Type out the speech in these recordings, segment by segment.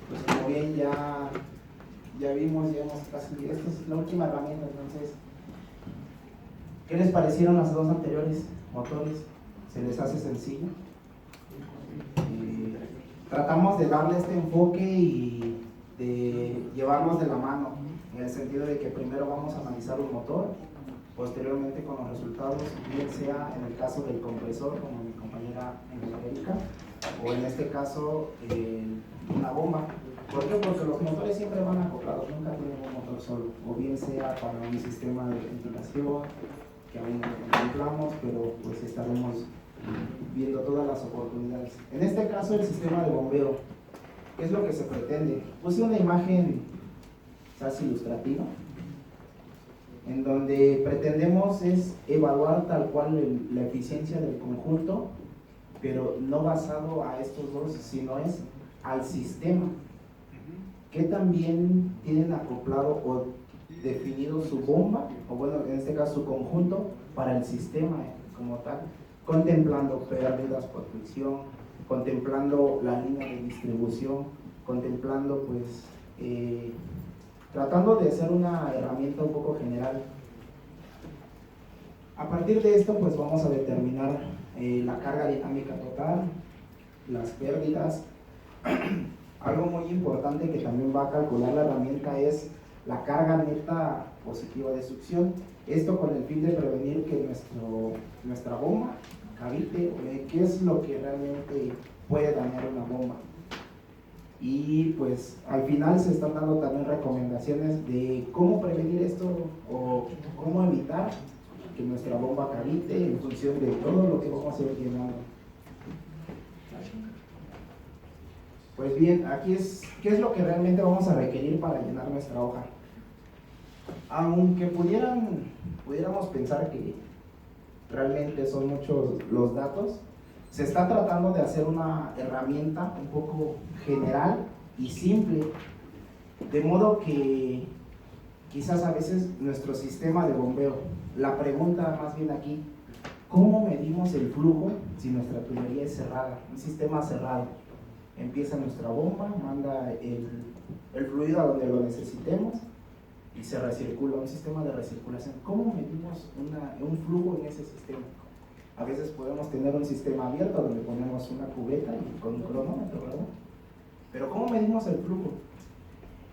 Pues como bien ya vimos, ya hemos casi, esta es la última herramienta. Entonces, ¿qué les parecieron las dos anteriores motores? ¿Se les hace sencillo? Tratamos de darle este enfoque y de llevarlos de la mano, en el sentido de que primero vamos a analizar un motor, posteriormente con los resultados, bien sea en el caso del compresor, como mi compañera Angélica, o en este caso una bomba. ¿Por qué? Porque los motores siempre van acoplados, nunca tienen un motor solo, o bien sea para un sistema de ventilación, que aún no lo contemplamos, pero pues estaremos viendo todas las oportunidades. En este caso, el sistema de bombeo, ¿qué es lo que se pretende? Puse una imagen quizás ilustrativa, en donde pretendemos es evaluar tal cual la eficiencia del conjunto, pero no basado a estos dos, sino es al sistema, que también tienen acoplado o definido su bomba, o bueno, en este caso su conjunto, para el sistema como tal, contemplando pérdidas por fricción, contemplando la línea de distribución, contemplando pues tratando de hacer una herramienta un poco general. A partir de esto pues vamos a determinar la carga dinámica total, las pérdidas. Algo muy importante que también va a calcular la herramienta es la carga neta positiva de succión. Esto con el fin de prevenir que nuestra bomba cavite, qué es lo que realmente puede dañar una bomba. Y pues al final se están dando también recomendaciones de cómo prevenir esto o cómo evitar que nuestra bomba cavite en función de todo lo que vamos a ir llenando. Pues bien, aquí es qué es lo que realmente vamos a requerir para llenar nuestra hoja. Aunque pudiéramos pensar que realmente son muchos los datos, se está tratando de hacer una herramienta un poco general y simple, de modo que quizás a veces nuestro sistema de bombeo, la pregunta más bien aquí, ¿cómo medimos el flujo si nuestra tubería es cerrada, un sistema cerrado? Empieza nuestra bomba, manda el fluido a donde lo necesitemos y se recircula, un sistema de recirculación. ¿Cómo medimos un flujo en ese sistema? A veces podemos tener un sistema abierto donde ponemos una cubeta y con un cronómetro, ¿verdad? Pero ¿cómo medimos el flujo?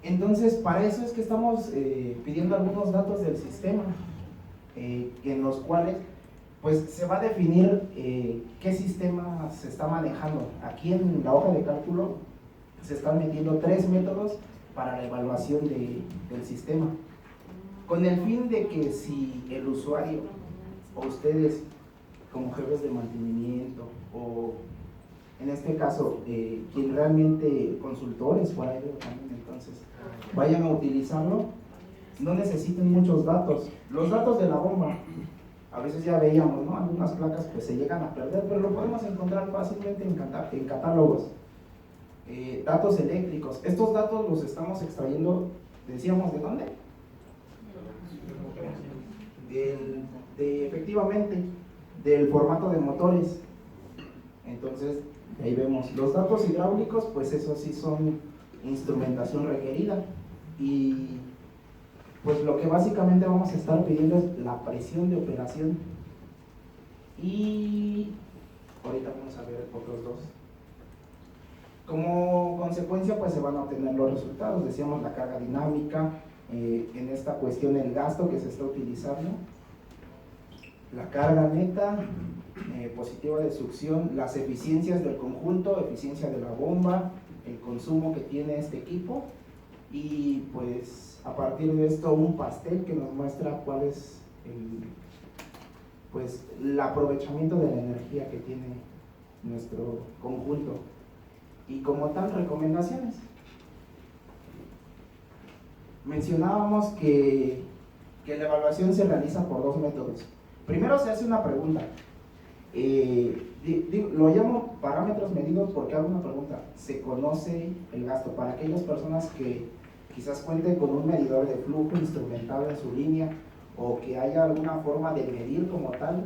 Entonces, para eso es que estamos pidiendo algunos datos del sistema, en los cuales pues se va a definir qué sistema se está manejando. Aquí en la hoja de cálculo se están metiendo 3 métodos para la evaluación del sistema, con el fin de que si el usuario o ustedes como jefes de mantenimiento o en este caso quien realmente consultores por ahí también, entonces vayan a utilizarlo, no necesiten muchos datos. Los datos de la bomba, a veces ya veíamos, ¿no? Algunas placas pues se llegan a perder, pero lo podemos encontrar fácilmente en catálogos. Datos eléctricos, estos datos los estamos extrayendo, decíamos, ¿de dónde? Efectivamente, del formato de motores. Entonces, ahí vemos los datos hidráulicos, pues eso sí son instrumentación requerida, y pues lo que básicamente vamos a estar pidiendo es la presión de operación, y ahorita vamos a ver otros dos. Como consecuencia pues se van a obtener los resultados, decíamos la carga dinámica, en esta cuestión el gasto que se está utilizando, la carga neta positiva de succión, las eficiencias del conjunto, eficiencia de la bomba, el consumo que tiene este equipo, y pues a partir de esto un pastel que nos muestra cuál es el aprovechamiento de la energía que tiene nuestro conjunto, y como tal recomendaciones. Mencionábamos que la evaluación se realiza por 2 métodos. Primero se hace una pregunta, lo llamo parámetros medidos porque hago una pregunta. ¿Se conoce el gasto? Para aquellas personas que quizás cuenten con un medidor de flujo instrumentado en su línea, o que haya alguna forma de medir como tal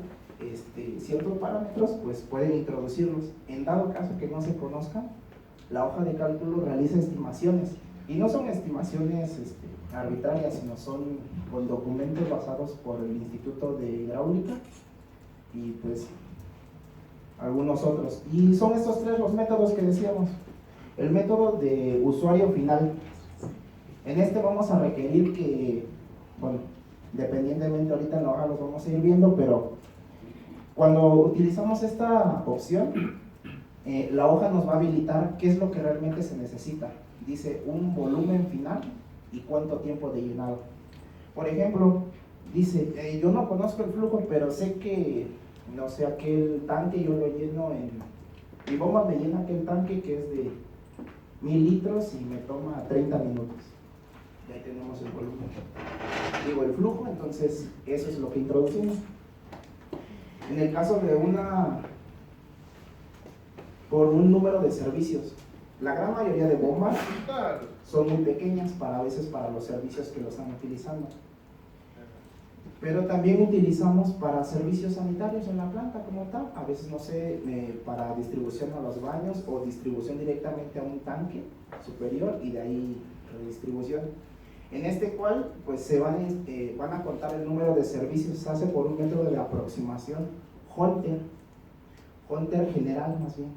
ciertos parámetros, pues pueden introducirlos. En dado caso que no se conozcan, la hoja de cálculo realiza estimaciones, y no son estimaciones arbitrarias, sino son con documentos basados por el Instituto de Hidráulica y pues algunos otros. Y son estos tres los métodos que decíamos. El método de usuario final. En este vamos a requerir que, bueno, dependientemente ahorita en la hoja los vamos a ir viendo, pero cuando utilizamos esta opción, la hoja nos va a habilitar qué es lo que realmente se necesita. Dice un volumen final y cuánto tiempo de llenado. Por ejemplo, dice, yo no conozco el flujo, pero sé que, no sé, aquel tanque yo lo lleno mi bomba me llena aquel tanque que es de 1000 litros y me toma 30 minutos. Y ahí tenemos el volumen. Digo, el flujo, entonces eso es lo que introducimos. En el caso de por un número de servicios, la gran mayoría de bombas son muy pequeñas a veces para los servicios que lo están utilizando. Pero también utilizamos para servicios sanitarios en la planta como tal, a veces no sé, para distribución a los baños o distribución directamente a un tanque superior y de ahí redistribución. En este cual pues se van a contar el número de servicios, se hace por un método de aproximación Hunter general más bien,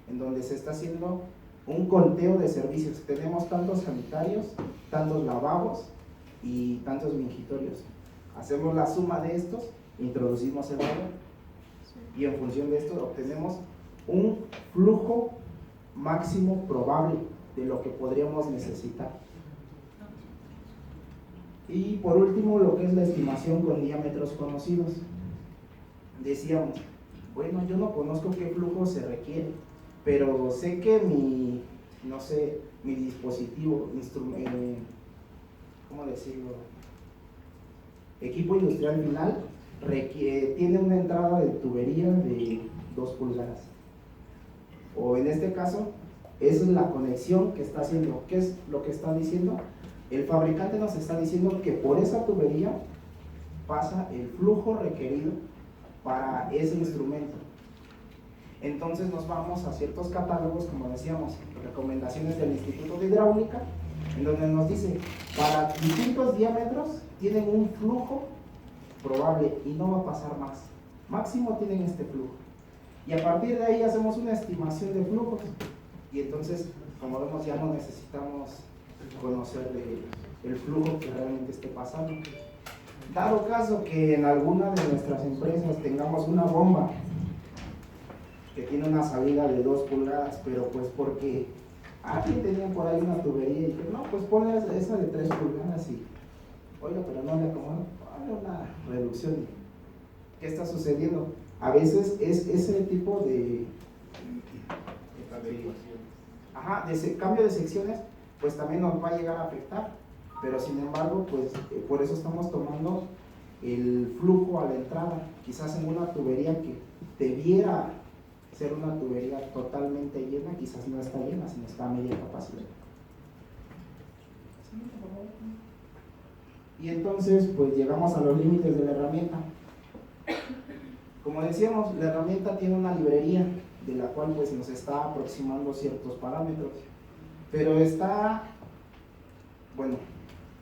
en donde se está haciendo un conteo de servicios. Tenemos tantos sanitarios, tantos lavabos y tantos mingitorios. Hacemos la suma de estos, introducimos el valor y en función de esto obtenemos un flujo máximo probable de lo que podríamos necesitar. Y por último, lo que es la estimación con diámetros conocidos. Decíamos, bueno, yo no conozco qué flujo se requiere, pero sé que mi dispositivo, ¿cómo decirlo? Equipo industrial final tiene una entrada de tubería de 2 pulgadas. O en este caso, esa es la conexión que está haciendo. ¿Qué es lo que está diciendo? El fabricante nos está diciendo que por esa tubería pasa el flujo requerido para ese instrumento. Entonces nos vamos a ciertos catálogos, como decíamos, recomendaciones del Instituto de Hidráulica, en donde nos dice, para distintos diámetros tienen un flujo probable y no va a pasar más. Máximo tienen este flujo. Y a partir de ahí hacemos una estimación de flujos. Y entonces, como vemos, ya no necesitamos conocer el flujo que realmente esté pasando. Dado caso que en alguna de nuestras empresas tengamos una bomba que tiene una salida de 2 pulgadas, pero pues porque alguien tenía por ahí una tubería y dije, no, pues ponle esa de 3 pulgadas y, oiga, pero no le acomodo, ponle una reducción. ¿Qué está sucediendo? A veces es ese tipo de cambio de secciones, pues también nos va a llegar a afectar, pero sin embargo, pues por eso estamos tomando el flujo a la entrada, quizás en una tubería que debiera ser una tubería totalmente llena, quizás no está llena, sino está a media capacidad. Y entonces, pues llegamos a los límites de la herramienta. Como decíamos, la herramienta tiene una librería de la cual pues nos está aproximando ciertos parámetros, pero está, bueno,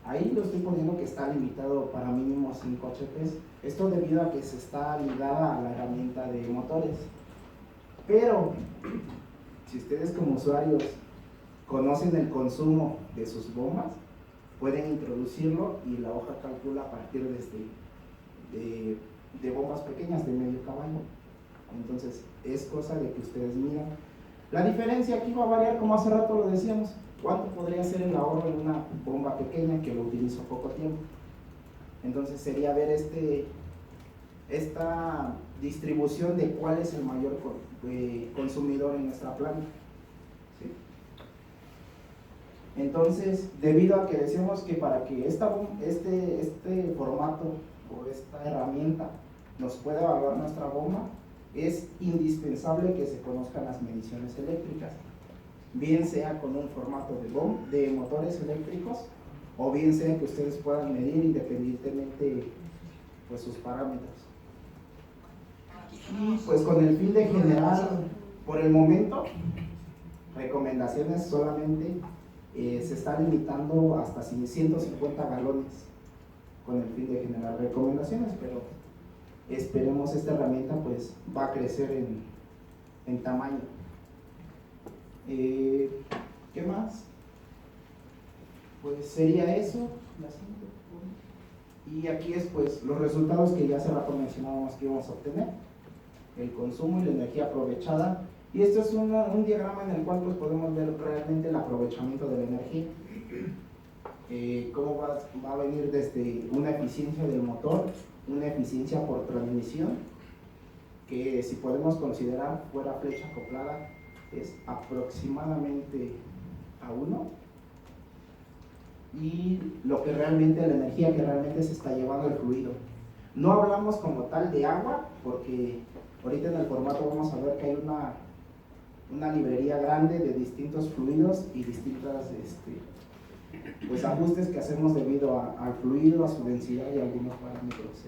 ahí lo estoy poniendo que está limitado para mínimo 5 HPs, esto debido a que se está ligada a la herramienta de motores. Pero si ustedes como usuarios conocen el consumo de sus bombas, pueden introducirlo y la hoja calcula a partir de bombas pequeñas de medio caballo. Entonces es cosa de que ustedes miran. La diferencia aquí va a variar, como hace rato lo decíamos, cuánto podría ser el ahorro en una bomba pequeña que lo utilizo poco tiempo. Entonces sería ver esta distribución de cuál es el mayor consumidor en nuestra planta. ¿Sí? Entonces, debido a que decíamos que para que este formato o esta herramienta nos pueda evaluar nuestra bomba, es indispensable que se conozcan las mediciones eléctricas, bien sea con un formato de motores eléctricos o bien sea que ustedes puedan medir independientemente pues sus parámetros. Y pues con el fin de generar, por el momento, recomendaciones solamente se está limitando hasta 150 galones con el fin de generar recomendaciones, pero esperemos esta herramienta pues va a crecer en tamaño. ¿Qué más? Pues sería eso. Y aquí es pues los resultados que ya hace rato mencionábamos que íbamos a obtener, el consumo y la energía aprovechada. Y esto es un diagrama en el cual pues podemos ver realmente el aprovechamiento de la energía. Cómo va a venir desde una eficiencia del motor, una eficiencia por transmisión, que si podemos considerar fuera flecha acoplada es aproximadamente a 1, y lo que realmente, la energía que realmente se está llevando el fluido. No hablamos como tal de agua, porque ahorita en el formato vamos a ver que hay una librería grande de distintos fluidos y distintas pues ajustes que hacemos debido al fluido, a su densidad y a algunos parámetros.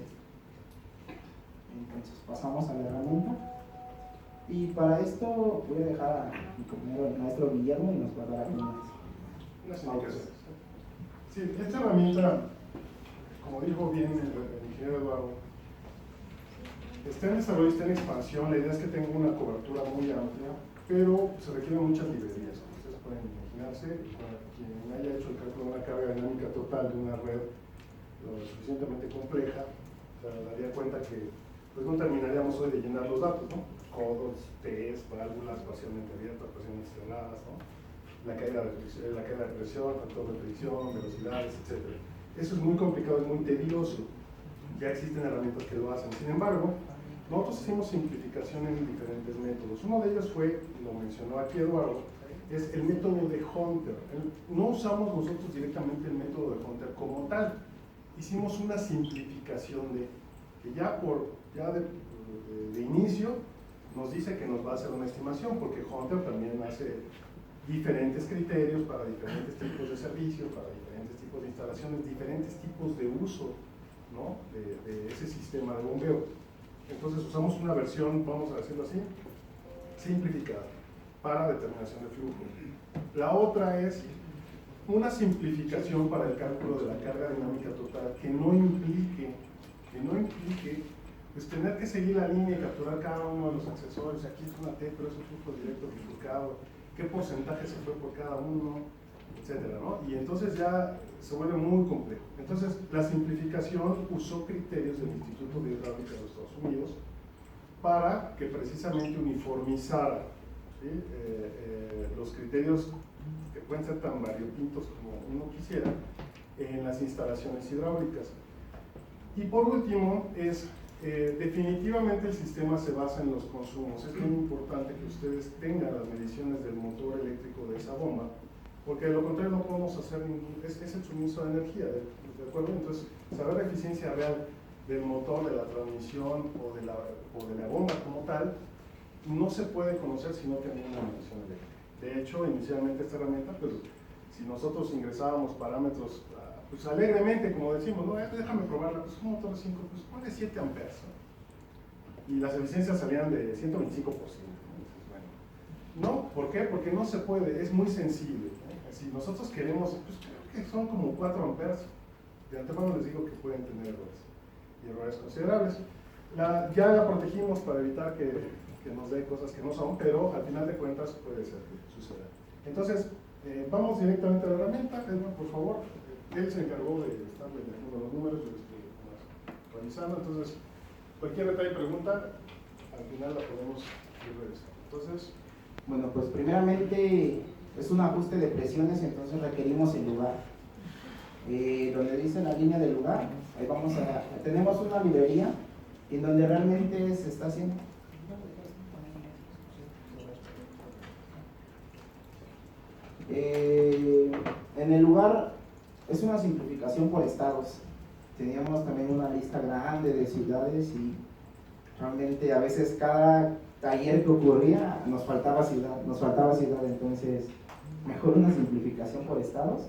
Entonces pasamos a la herramienta, y para esto voy a dejar a mi compañero el maestro Guillermo y nos va a dar algunas indicaciones. Sí, esta herramienta, como dijo bien el ingeniero Eduardo, está en desarrollo, está en expansión. La idea es que tenga una cobertura muy amplia, pero se requieren muchas librerías. Ustedes pueden imaginarse, quien haya hecho el cálculo de una carga dinámica total de una red lo suficientemente compleja, se daría cuenta que pues no terminaríamos hoy de llenar los datos, ¿no? Codos, P's, válvulas, parcialmente abiertas, parcialmente cerradas, ¿no? La caída de presión, factor de fricción, velocidades, etc. Eso es muy complicado, es muy tedioso. Ya existen herramientas que lo hacen. Sin embargo, nosotros hicimos simplificación en diferentes métodos. Uno de ellos fue, lo mencionó aquí Eduardo, es el método de Hunter. No usamos nosotros directamente el método de Hunter como tal. Hicimos una simplificación que ya de inicio nos dice que nos va a hacer una estimación, porque Hunter también hace diferentes criterios para diferentes tipos de servicios, para diferentes tipos de instalaciones, diferentes tipos de uso, ¿no? de ese sistema de bombeo. Entonces usamos una versión, vamos a decirlo así, simplificada para determinación de flujo. La otra es una simplificación para el cálculo de la carga dinámica total que no implique pues tener que seguir la línea y capturar cada uno de los accesorios. Aquí es una T, pero es un flujo directo bifurcado, qué porcentaje se fue por cada uno, etcétera, ¿no? Y entonces ya se vuelve muy complejo. Entonces la simplificación usó criterios del Instituto de Hidráulica de los Estados Unidos para que precisamente uniformizara, ¿sí? Los criterios que pueden ser tan variopintos como uno quisiera en las instalaciones hidráulicas. Y por último definitivamente el sistema se basa en los consumos. Es muy importante que ustedes tengan las mediciones del motor eléctrico de esa bomba, porque de lo contrario no podemos hacer es el suministro de energía, ¿de acuerdo? Entonces, saber la eficiencia real del motor, de la transmisión o de la bomba como tal, no se puede conocer si no tenemos una medición eléctrica. De hecho, inicialmente esta herramienta, pues, si nosotros ingresábamos parámetros pues alegremente, como decimos, no, déjame probarla, pues un motor de 5, pues ponle 7 amperes, ¿no? Y las eficiencias salían de 125%, ¿no? Entonces, bueno, no, ¿por qué? Porque no se puede, es muy sensible, ¿no? Si nosotros queremos, pues creo que son como 4 amperes, de antemano les digo que pueden tener errores, y errores considerables. Ya la protegimos para evitar que nos dé cosas que no son, pero al final de cuentas puede ser que suceda. Entonces, vamos directamente a la herramienta. Edwin, por favor. Él se encargó de estar leyendo los números, yo estoy revisando. Entonces, cualquier detalle, pregunta, al final la podemos ir revisando. Entonces, bueno, pues primeramente es un ajuste de presiones, entonces requerimos el lugar. Donde dice la línea del lugar, ahí tenemos una librería en donde realmente se está haciendo. En el lugar es una simplificación por estados. Teníamos también una lista grande de ciudades y realmente a veces cada taller que ocurría nos faltaba ciudad, entonces mejor una simplificación por estados.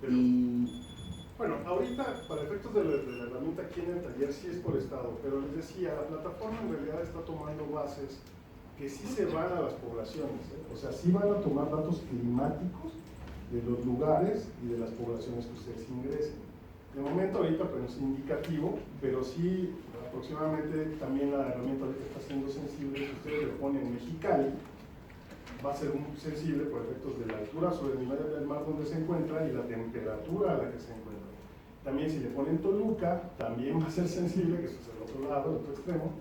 Y Bueno, ahorita, para efectos de la herramienta aquí en el taller, sí es por estado, pero les decía, la plataforma en realidad está tomando bases que sí se van a las poblaciones, ¿eh? O sea, sí van a tomar datos climáticos de los lugares y de las poblaciones que ustedes ingresen. De momento ahorita pues es indicativo, pero sí aproximadamente también la herramienta ahorita está siendo sensible. Si ustedes le ponen Mexicali, va a ser muy sensible por efectos de la altura sobre el nivel del mar donde se encuentra y la temperatura a la que se encuentra. También si le ponen Toluca, también va a ser sensible, que eso es el otro lado, el otro extremo,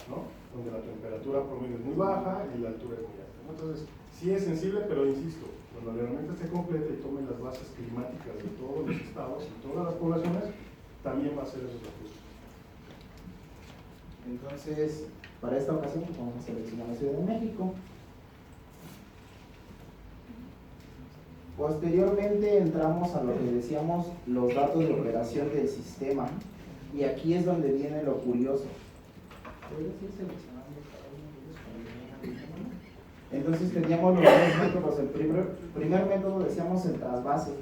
¿no? Donde la temperatura promedio es muy baja y la altura es muy alta, ¿no? Entonces, sí es sensible, pero insisto, cuando la herramienta esté completa y tome las bases climáticas de todos los estados y todas las poblaciones, también va a ser esos recursos. Entonces, para esta ocasión vamos a seleccionar la Ciudad de México. Posteriormente entramos a lo que decíamos, los datos de operación del sistema, y aquí es donde viene lo curioso. Entonces teníamos los dos métodos. El primer método decíamos el trasvase.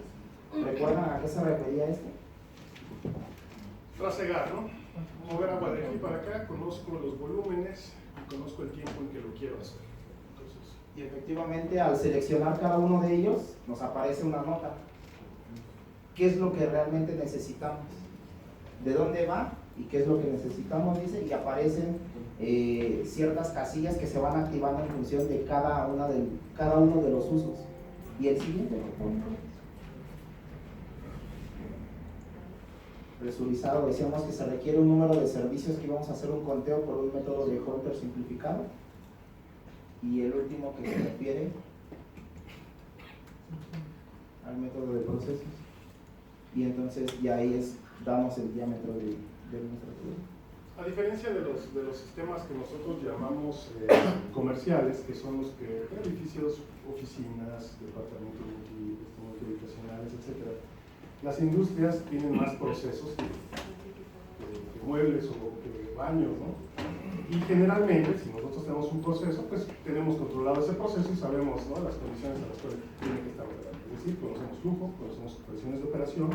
¿Recuerdan a qué se refería este? Trasegar, ¿no? Mover agua de aquí para acá, conozco los volúmenes y conozco el tiempo en que lo quiero hacer. Entonces, y efectivamente al seleccionar cada uno de ellos nos aparece una nota. ¿Qué es lo que realmente necesitamos? ¿De dónde va? ¿Y qué es lo que necesitamos? Dice, y aparecen ciertas casillas que se van activando en función de cada uno de los usos. Y el siguiente, por favor. Presurizado, decíamos que se requiere un número de servicios que íbamos a hacer un conteo por un método de Holter simplificado. Y el último que se refiere al método de procesos. Y entonces ya ahí damos el diámetro de nuestro producto. A diferencia de los sistemas que nosotros llamamos comerciales, que son los que edificios, oficinas, departamentos multihabitacionales, etc., las industrias tienen más procesos que muebles o que baños, ¿no? Y generalmente, si nosotros tenemos un proceso, pues tenemos controlado ese proceso y sabemos, ¿no?, las condiciones a las cuales tiene que estar operando. Es decir, conocemos flujo, conocemos presiones de operación,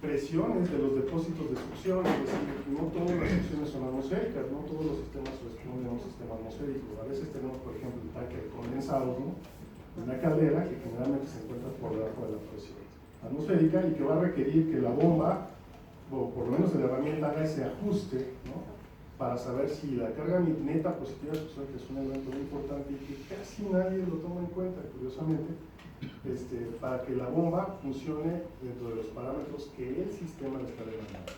presiones de los depósitos de succión, es decir, no todas las succiones son atmosféricas, no todos los sistemas responden a un sistema atmosférico. A veces tenemos, por ejemplo, el tanque de condensados, ¿no?, una caldera que generalmente se encuentra por debajo de la presión atmosférica y que va a requerir que la bomba, o por lo menos la herramienta, haga ese ajuste, ¿no?, para saber si la carga neta positiva de succión, que es un elemento muy importante y que casi nadie lo toma en cuenta, curiosamente, para que la bomba funcione dentro de los parámetros que el sistema le está demandando.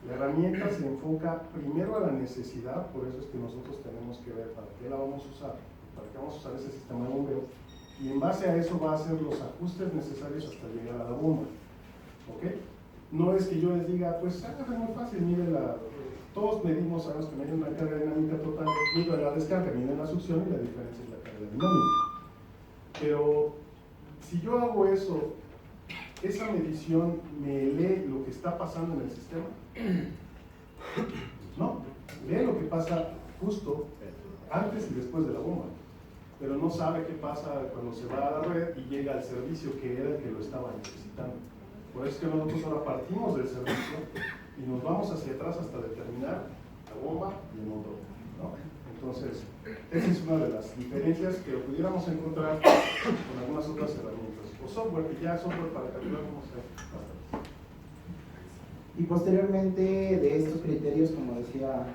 La herramienta se enfoca primero a la necesidad, por eso es que nosotros tenemos que ver para qué la vamos a usar, para qué vamos a usar ese sistema de bombeo, y en base a eso va a hacer los ajustes necesarios hasta llegar a la bomba. ¿Ok? No es que yo les diga, pues es muy fácil, miren todos medimos, sabemos que miden la carga dinámica total, miden la descarga, miden la succión y la diferencia es la carga dinámica. Pero si yo hago eso, esa medición me lee lo que está pasando en el sistema. No, lee lo que pasa justo antes y después de la bomba, pero no sabe qué pasa cuando se va a la red y llega al servicio que era el que lo estaba necesitando. Por eso es que nosotros ahora partimos del servicio y nos vamos hacia atrás hasta determinar la bomba y el motor, ¿no? Entonces, esa es una de las diferencias que pudiéramos encontrar con algunas otras herramientas o software, que ya software para calcular vamos a ver. Y posteriormente de estos criterios, como decía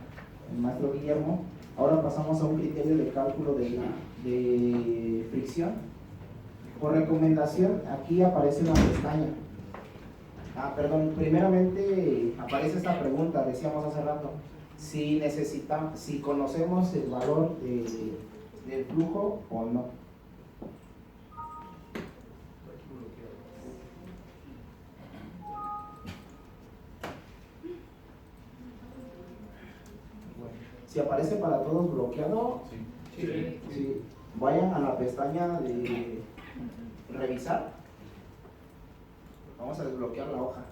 el maestro Guillermo, ahora pasamos a un criterio de cálculo de fricción. Por recomendación, aquí aparece una pestaña. Primeramente aparece esta pregunta, decíamos hace rato, si conocemos el valor del flujo o no. Si aparece para todos bloqueado, sí. Vayan a la pestaña de revisar. Vamos a desbloquear la hoja.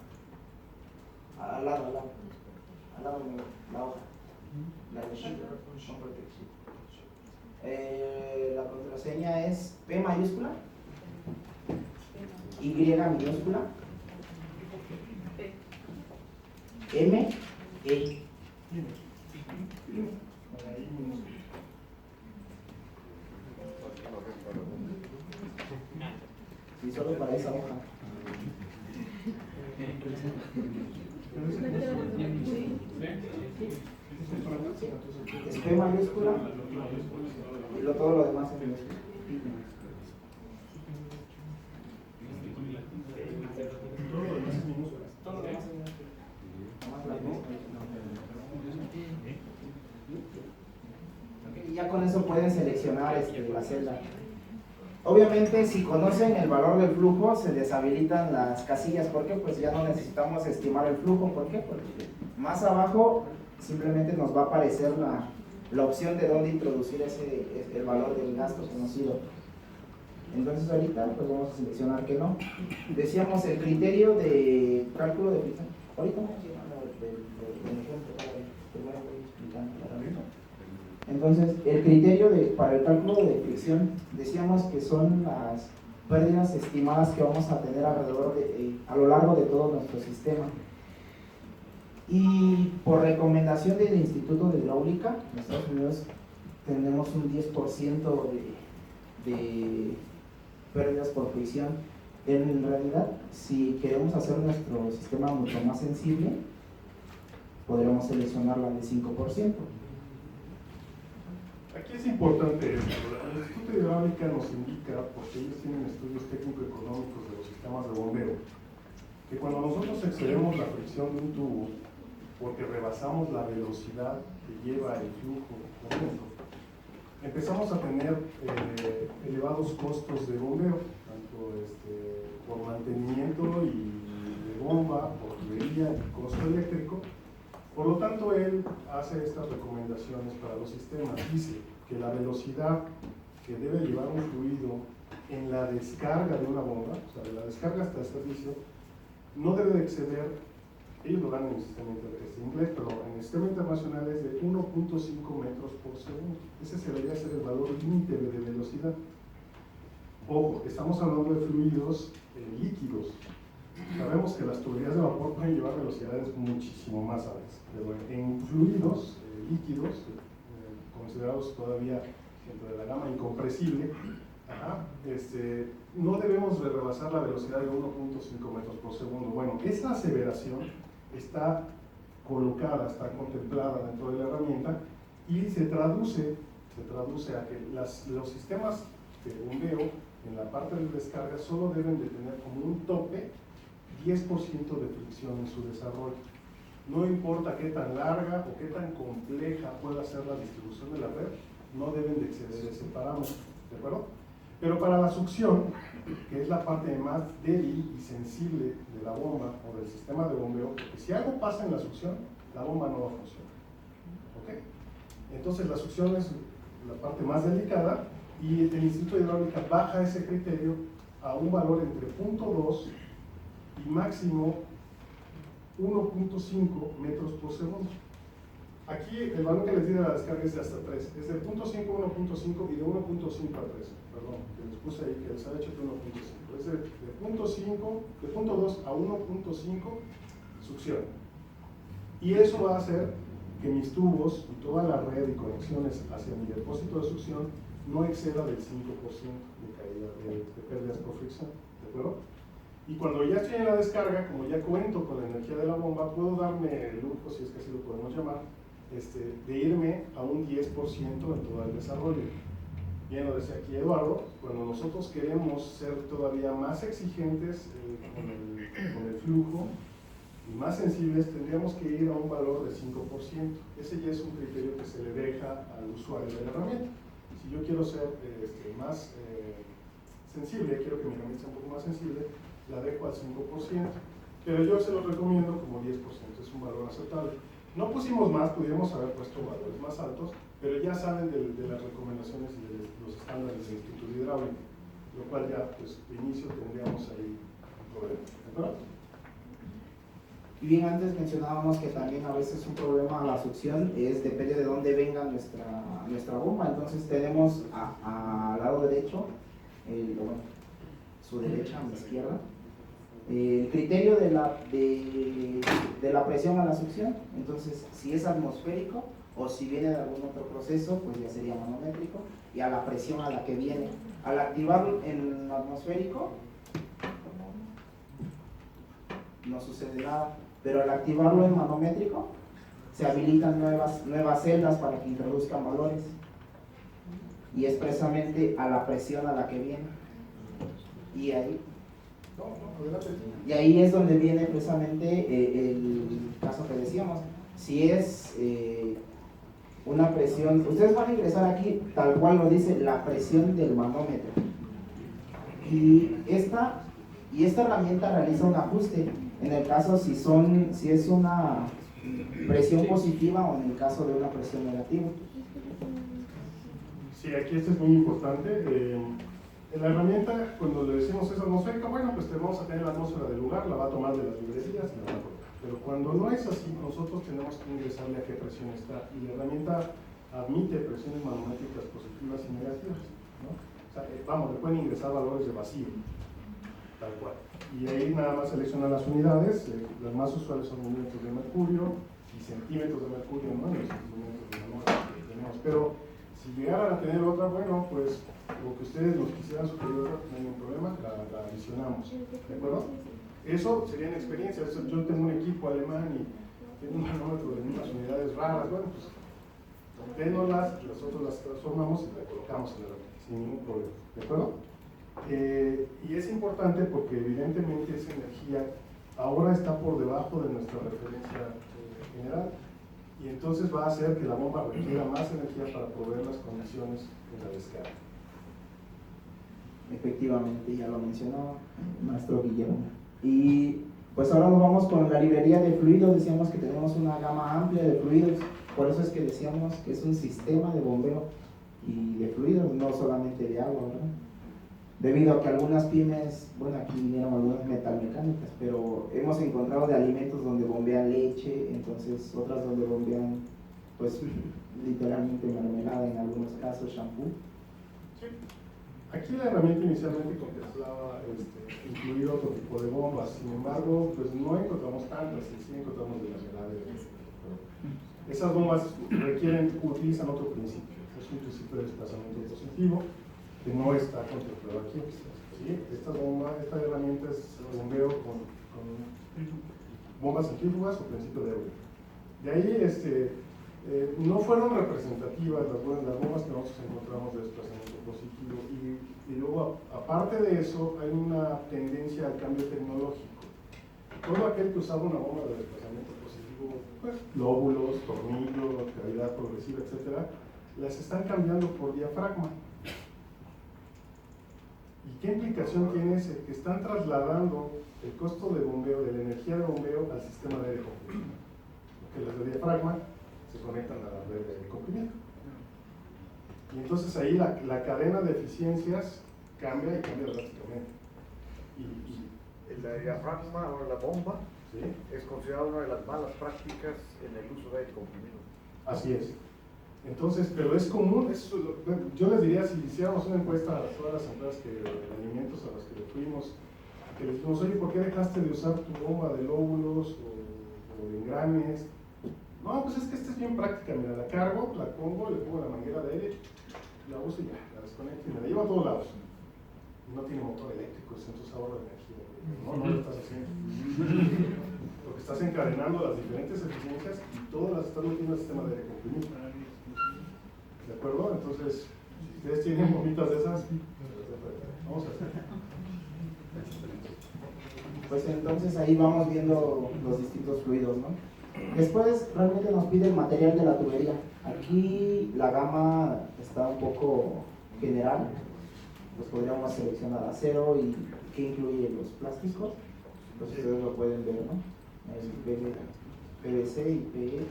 Al lado, la hoja. La de sheet. La contraseña es P mayúscula, Y minúscula, M, E. Y solo para esa hoja. Es P mayúscula y todo lo demás es minúscula. Todo lo demás es minúscula. Nomás la y ya con eso pueden seleccionar la celda. Obviamente, si conocen el valor del flujo, se deshabilitan las casillas. ¿Por qué? Pues ya no necesitamos estimar el flujo. ¿Por qué? Porque más abajo simplemente nos va a aparecer la opción de dónde introducir el valor del gasto conocido. Entonces ahorita pues vamos a seleccionar que no. Decíamos el criterio de cálculo de fricción. Ahorita vamos a ir del ejemplo para ver. Primero voy explicando para ver. Entonces, el criterio para el cálculo de fricción, decíamos que son las pérdidas estimadas que vamos a tener alrededor a lo largo de todo nuestro sistema. Y por recomendación del Instituto de Hidráulica, en Estados Unidos tenemos un 10% de pérdidas por fricción. En realidad, si queremos hacer nuestro sistema mucho más sensible, podríamos seleccionar la de 5%. Aquí es importante esto. El Instituto de Hidráulica nos indica, porque ellos tienen estudios técnico-económicos de los sistemas de bombeo, que cuando nosotros excedemos la fricción de un tubo, porque rebasamos la velocidad que lleva el flujo corriente, empezamos a tener elevados costos de bombeo, tanto por mantenimiento y de bomba, por tubería y costo eléctrico. Por lo tanto, él hace estas recomendaciones para los sistemas. Dice que la velocidad que debe llevar un fluido en la descarga de una bomba, o sea, de la descarga hasta el servicio, no debe de exceder, ellos lo dan en el sistema inglés, pero en el sistema internacional es de 1.5 metros por segundo. Ese debería ser el valor límite de velocidad. Ojo, estamos hablando de fluidos líquidos. Sabemos que las tuberías de vapor pueden llevar velocidades muchísimo más altas, pero en fluidos líquidos, considerados todavía dentro de la gama incompresible, no debemos de rebasar la velocidad de 1.5 metros por segundo. Bueno, esa aseveración está colocada, está contemplada dentro de la herramienta y se traduce a que los sistemas de bombeo en la parte de descarga solo deben de tener como un tope 10% de fricción en su desarrollo. No importa qué tan larga o qué tan compleja pueda ser la distribución de la red, no deben de exceder ese parámetro, ¿de acuerdo? Pero para la succión, que es la parte más débil y sensible de la bomba o del sistema de bombeo, porque si algo pasa en la succión, la bomba no va a funcionar, ¿ok? Entonces la succión es la parte más delicada y el Instituto de Hidráulica baja ese criterio a un valor entre 0.2 y máximo 1.5 metros por segundo. Aquí el valor que les di de la descarga es de hasta 3, es de 0.5 a 1.5 y de 1.5 a 3, perdón, que les puse ahí que les había hecho de 1.5, es de 0.2 a 1.5 succión. Y eso va a hacer que mis tubos y toda la red y conexiones hacia mi depósito de succión no exceda del 5% de caída de pérdidas por fricción, ¿de acuerdo? Y cuando ya estoy en la descarga, como ya cuento con la energía de la bomba, puedo darme el lujo, si es que así lo podemos llamar, de irme a un 10% en todo el desarrollo. Bien, lo decía aquí Eduardo, cuando nosotros queremos ser todavía más exigentes con el flujo y más sensibles, tendríamos que ir a un valor de 5%. Ese ya es un criterio que se le deja al usuario de la herramienta. Si yo quiero ser más sensible, quiero que mi herramienta sea un poco más sensible, la dejo al 5%, pero yo se lo recomiendo como 10%, es un valor aceptable. No pusimos más, pudiéramos haber puesto valores más altos, pero ya salen de las recomendaciones y de los estándares del Instituto de Hidráulica, lo cual ya, pues, de inicio tendríamos ahí un problema. ¿De acuerdo? Y bien, antes mencionábamos que también a veces un problema a la succión depende de dónde venga nuestra bomba. Entonces tenemos al lado derecho, su derecha, a mi izquierda, el criterio de la presión a la succión. Entonces, si es atmosférico o si viene de algún otro proceso, pues ya sería manométrico, y a la presión a la que viene. Al activarlo en atmosférico, no sucede nada, pero al activarlo en manométrico, se habilitan nuevas celdas para que introduzcan valores, y es precisamente a la presión a la que viene. Y ahí es donde viene precisamente el caso que decíamos. Si es una presión, ustedes van a ingresar aquí, tal cual lo dice, la presión del manómetro. Y esta herramienta realiza un ajuste en el caso si es una presión positiva o en el caso de una presión negativa. Sí, aquí esto es muy importante. En la herramienta, cuando le decimos es atmosférica, bueno, pues te vamos a tener la atmósfera del lugar, la va a tomar de las librerías y la va a colocar. Pero cuando no es así, nosotros tenemos que ingresarle a qué presión está. Y la herramienta admite presiones manométricas positivas y negativas, ¿no? O sea, vamos, le pueden ingresar valores de vacío, tal cual. Y ahí nada más seleccionan las unidades, las más usuales son milímetros de mercurio y centímetros de mercurio, ¿no? Los centímetros de mercurio que tenemos. Pero si llegaran a tener otra, bueno, pues lo que ustedes nos quisieran sugerir otra, no hay ningún problema, la adicionamos, ¿de acuerdo? Eso sería en experiencia. Yo tengo un equipo alemán y tengo un manómetro de unas unidades raras, bueno, pues obténdolas, nosotros las transformamos y las colocamos en la herramienta sin ningún problema, ¿de acuerdo? Y es importante porque evidentemente esa energía ahora está por debajo de nuestra referencia general, y entonces va a hacer que la bomba requiera más energía para proveer las condiciones de la descarga. Efectivamente, ya lo mencionó el maestro Guillermo. Y pues ahora nos vamos con la librería de fluidos. Decíamos que tenemos una gama amplia de fluidos, por eso es que decíamos que es un sistema de bombeo y de fluidos, no solamente de agua, ¿verdad? Debido a que algunas pymes, bueno, aquí vinieron algunas metalmecánicas, pero hemos encontrado de alimentos donde bombean leche, entonces otras donde bombean, pues, literalmente mermelada, en algunos casos shampoo. Sí. Aquí la herramienta inicialmente contemplaba incluir otro tipo de bombas, sin embargo, pues no encontramos tantas, sí encontramos de mermelada y de leche. Esas bombas utilizan otro principio, es un principio de desplazamiento positivo, que no está contemplado aquí. ¿Sí? Esta herramienta es bombeo con bombas centrífugas o principio de Euler. De ahí no fueron representativas las bombas que nosotros encontramos de desplazamiento positivo, y luego aparte de eso hay una tendencia al cambio tecnológico. Todo aquel que usaba una bomba de desplazamiento positivo, pues lóbulos, tornillos, cavidad progresiva, etcétera, las están cambiando por diafragma. ¿Y qué implicación tiene ese? Que están trasladando el costo de bombeo, de la energía de bombeo, al sistema de aire comprimido. Porque las de diafragma se conectan a la red de aire comprimido. Y entonces ahí la cadena de eficiencias cambia y cambia drásticamente. El diafragma, ahora la bomba, ¿sí? Es considerada una de las malas prácticas en el uso de aire comprimido. Así es. Entonces, pero es común, yo les diría, si hiciéramos una encuesta a todas las empresas de alimentos a las que fuimos, que les dijimos, oye, ¿por qué dejaste de usar tu bomba de lóbulos o de engranes? No, pues es que esta es bien práctica, mira, la cargo, la pongo, le pongo la manguera de aire, la uso y ya, la desconecto y me la llevo a todos lados. No tiene motor eléctrico, entonces ahorra energía. No lo estás haciendo. Porque estás encadenando las diferentes eficiencias y todas las estás metiendo al sistema de aire comprimido. ¿De acuerdo? Entonces, si ustedes tienen bombitas de esas, vamos a hacer. Pues entonces ahí vamos viendo los distintos fluidos, ¿no? Después realmente nos pide el material de la tubería. Aquí la gama está un poco general, pues podríamos seleccionar acero y que incluye los plásticos, pues ustedes lo pueden ver, ¿no? El PVC y PE.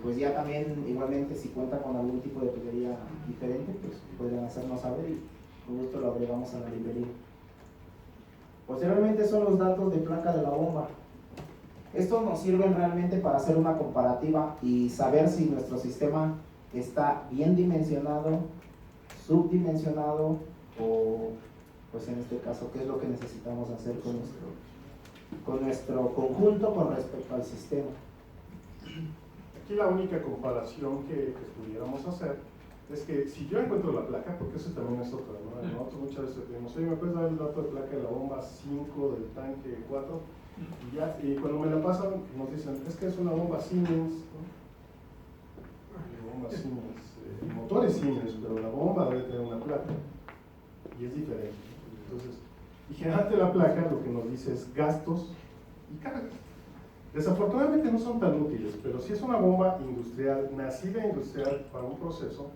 Pues ya también igualmente si cuenta con algún tipo de tubería diferente, pues podrían hacernos saber y con gusto lo agregamos a la librería. Posteriormente son los datos de placa de la bomba. Estos nos sirven realmente para hacer una comparativa y saber si nuestro sistema está bien dimensionado, subdimensionado o, pues en este caso, qué es lo que necesitamos hacer con nuestro con nuestro conjunto con respecto al sistema. Aquí la única comparación que pudiéramos hacer es que si yo encuentro la placa, porque eso también es otra, ¿no? Nosotros muchas veces pedimos, oye, ¿me puedes dar el dato de placa de la bomba 5 del tanque 4? Y cuando me la pasan nos dicen, es que es una bomba Siemens, ¿no? La bomba Siemens, el motor es Siemens, pero la bomba debe tener una placa y es diferente, ¿no? Entonces, y generalmente la placa lo que nos dice es gastos y cargas. Desafortunadamente no son tan útiles, pero si es una bomba industrial, nacida industrial para un proceso,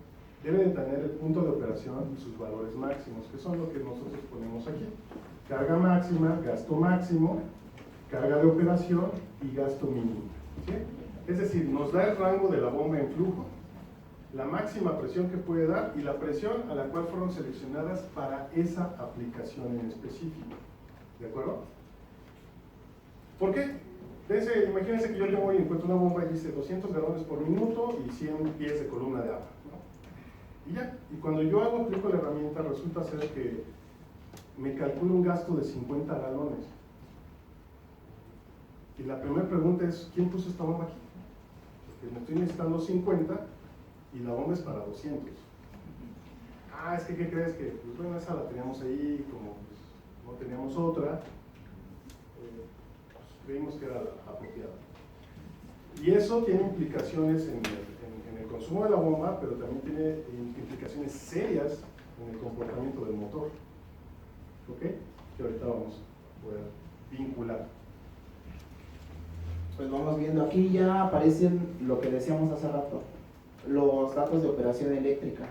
debe de tener el punto de operación y sus valores máximos, que son lo que nosotros ponemos aquí. Carga máxima, gasto máximo, carga de operación y gasto mínimo, ¿sí? Es decir, nos da el rango de la bomba en flujo, la máxima presión que puede dar y la presión a la cual fueron seleccionadas para esa aplicación en específico. ¿De acuerdo? ¿Por qué? Imagínense que yo tengo y encuentro una bomba y dice 200 galones por minuto y 100 pies de columna de agua, ¿no? Y ya, y cuando yo aplico la herramienta resulta ser que me calcula un gasto de 50 galones. Y la primera pregunta es, ¿quién puso esta bomba aquí? Porque me estoy necesitando 50 y la bomba es para 200. Ah, es que ¿qué crees? Que, pues bueno, esa la teníamos ahí, como pues, no teníamos otra, creímos que era la apropiada. Y eso tiene implicaciones en el consumo de la bomba, pero también tiene implicaciones serias en el comportamiento del motor. ¿Ok? Que ahorita vamos a poder vincular. Pues vamos viendo, aquí ya aparecen lo que decíamos hace rato, los datos de operación eléctrica.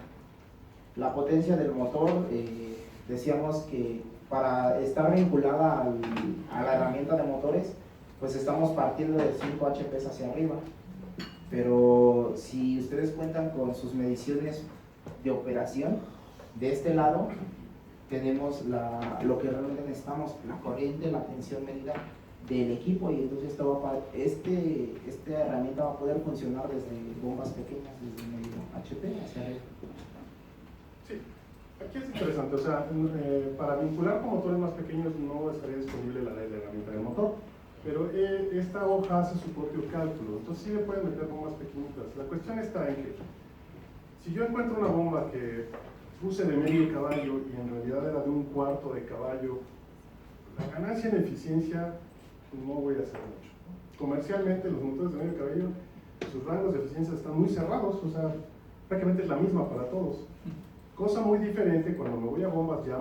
La potencia del motor, decíamos que para estar vinculada a la herramienta de motores, pues estamos partiendo de 5 HP hacia arriba. Pero si ustedes cuentan con sus mediciones de operación, de este lado tenemos lo que realmente necesitamos, la corriente, la tensión medida del equipo, y entonces esta herramienta va a poder funcionar desde bombas pequeñas, desde medio HP hacia arriba. Sí, aquí es interesante, o sea, para vincular con motores más pequeños no estaría disponible la herramienta del motor, pero esta hoja hace su propio cálculo, entonces sí le pueden meter bombas pequeñitas. La cuestión está en que si yo encuentro una bomba que puse de medio caballo y en realidad era de un cuarto de caballo, la ganancia en eficiencia no voy a hacer mucho. Comercialmente los motores de medio caballo, sus rangos de eficiencia están muy cerrados, o sea, prácticamente es la misma para todos. Cosa muy diferente cuando me voy a bombas ya